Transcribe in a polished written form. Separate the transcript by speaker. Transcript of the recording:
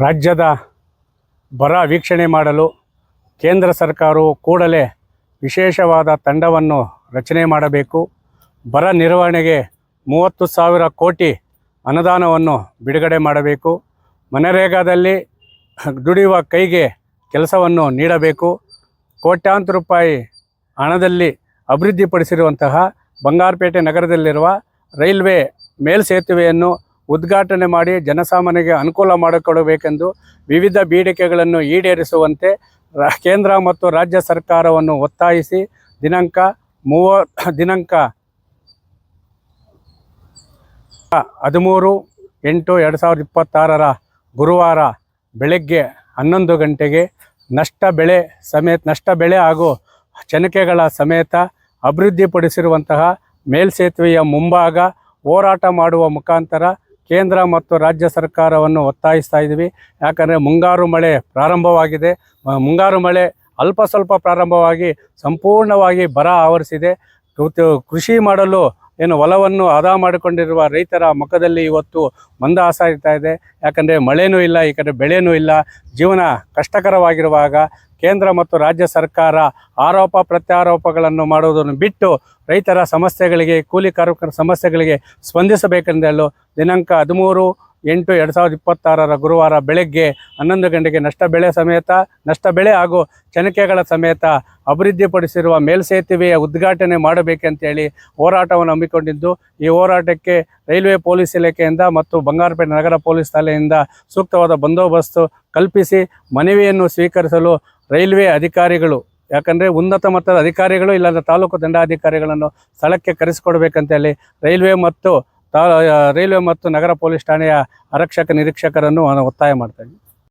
Speaker 1: ರಾಜ್ಯದ ಬರ ವೀಕ್ಷಣೆ ಮಾಡಲು ಕೇಂದ್ರ ಸರ್ಕಾರವು ಕೂಡಲೇ ವಿಶೇಷವಾದ ತಂಡವನ್ನು ರಚನೆ ಮಾಡಬೇಕು. ಬರ ನಿರ್ವಹಣೆಗೆ 30,000 ಕೋಟಿ ಅನುದಾನವನ್ನು ಬಿಡುಗಡೆ ಮಾಡಬೇಕು. ಮನರೇಗಾದಲ್ಲಿ ದುಡಿಯುವ ಕೈಗೆ ಕೆಲಸವನ್ನು ನೀಡಬೇಕು. ಕೋಟ್ಯಾಂತರ ರೂಪಾಯಿ ಹಣದಲ್ಲಿ ಅಭಿವೃದ್ಧಿಪಡಿಸಿರುವಂತಹ ಬಂಗಾರಪೇಟೆ ನಗರದಲ್ಲಿರುವ ರೈಲ್ವೆ ಮೇಲ್ಸೇತುವೆಯನ್ನು ಉದ್ಘಾಟನೆ ಮಾಡಿ ಜನಸಾಮಾನ್ಯರಿಗೆ ಅನುಕೂಲ ಮಾಡಿಕೊಡಬೇಕೆಂದು ವಿವಿಧ ಬೇಡಿಕೆಗಳನ್ನು ಈಡೇರಿಸುವಂತೆ ಕೇಂದ್ರ ಮತ್ತು ರಾಜ್ಯ ಸರ್ಕಾರವನ್ನು ಒತ್ತಾಯಿಸಿ ದಿನಾಂಕ 13/8/2026 ಗುರುವಾರ ಬೆಳಗ್ಗೆ 11 ಗಂಟೆಗೆ ನಷ್ಟ ಬೆಳೆ ಹಾಗೂ ಚನಕೆಗಳ ಸಮೇತ ಅಭಿವೃದ್ಧಿಪಡಿಸಿರುವಂತಹ ಮೇಲ್ಸೇತುವೆಯ ಮುಂಭಾಗ ಹೋರಾಟ ಮಾಡುವ ಮುಖಾಂತರ ಕೇಂದ್ರ ಮತ್ತು ರಾಜ್ಯ ಸರ್ಕಾರವನ್ನು ಒತ್ತಾಯಿಸ್ತಾ ಇದ್ದೀವಿ. ಯಾಕಂದರೆ ಮುಂಗಾರು ಮಳೆ ಪ್ರಾರಂಭವಾಗಿದೆ. ಮುಂಗಾರು ಮಳೆ ಅಲ್ಪ ಸ್ವಲ್ಪ ಪ್ರಾರಂಭವಾಗಿ ಸಂಪೂರ್ಣವಾಗಿ ಬರ ಆವರಿಸಿದೆ. ಕೃಷಿ ಮಾಡಲು ಹೊಲವನ್ನು ಆದ ಮಾಡಿಕೊಂಡಿರುವ ರೈತರ ಮುಖದಲ್ಲಿ ಇವತ್ತು ಮಂದಹಾಸ ಇರ್ತಾ ಇದೆ. ಯಾಕಂದರೆ ಮಳೆನೂ ಇಲ್ಲ, ಈ ಕಡೆ ಬೆಳೆನೂ ಇಲ್ಲ. ಜೀವನ ಕಷ್ಟಕರವಾಗಿರುವಾಗ ಕೇಂದ್ರ ಮತ್ತು ರಾಜ್ಯ ಸರ್ಕಾರ ಆರೋಪ ಪ್ರತ್ಯಾರೋಪಗಳನ್ನು ಮಾಡುವುದನ್ನು ಬಿಟ್ಟು ರೈತರ ಸಮಸ್ಯೆಗಳಿಗೆ, ಕೂಲಿ ಕಾರ್ಮಿಕರ ಸಮಸ್ಯೆಗಳಿಗೆ ಸ್ಪಂದಿಸಬೇಕೆಂದು ದಿನಾಂಕ 13/8/2026 ಗುರುವಾರ ಬೆಳಗ್ಗೆ 11 ಗಂಟೆಗೆ ನಷ್ಟ ಬೆಳೆ ಹಾಗೂ ಚನಕೆಗಳ ಸಮೇತ ಅಭಿವೃದ್ಧಿಪಡಿಸಿರುವ ಮೇಲ್ಸೇತುವೆಯ ಉದ್ಘಾಟನೆ ಮಾಡಬೇಕಂತೇಳಿ ಹೋರಾಟವನ್ನು ಹಮ್ಮಿಕೊಂಡಿದ್ದು, ಈ ಹೋರಾಟಕ್ಕೆ ರೈಲ್ವೆ ಪೊಲೀಸ್ ಇಲಾಖೆಯಿಂದ ಮತ್ತು ಬಂಗಾರಪೇಟೆ ನಗರ ಪೊಲೀಸ್ ಠಾಣೆಯಿಂದ ಸೂಕ್ತವಾದ ಬಂದೋಬಸ್ತು ಕಲ್ಪಿಸಿ ಮನವಿಯನ್ನು ಸ್ವೀಕರಿಸಲು ರೈಲ್ವೆ ಅಧಿಕಾರಿಗಳು, ಯಾಕಂದರೆ ಉನ್ನತ ಮಟ್ಟದ ಅಧಿಕಾರಿಗಳು ಇಲ್ಲಾಂದರೆ ತಾಲೂಕು ದಂಡಾಧಿಕಾರಿಗಳನ್ನು ಸ್ಥಳಕ್ಕೆ ಕರೆಸಿಕೊಡ್ಬೇಕಂತೇಳಿ ರೈಲ್ವೆ ಮತ್ತು ನಗರ ಪೊಲೀಸ್ ಠಾಣೆಯ ಆರಕ್ಷಕ ನಿರೀಕ್ಷಕರನ್ನು ಒತ್ತಾಯ ಮಾಡ್ತಾ ಇದ್ದೀವಿ.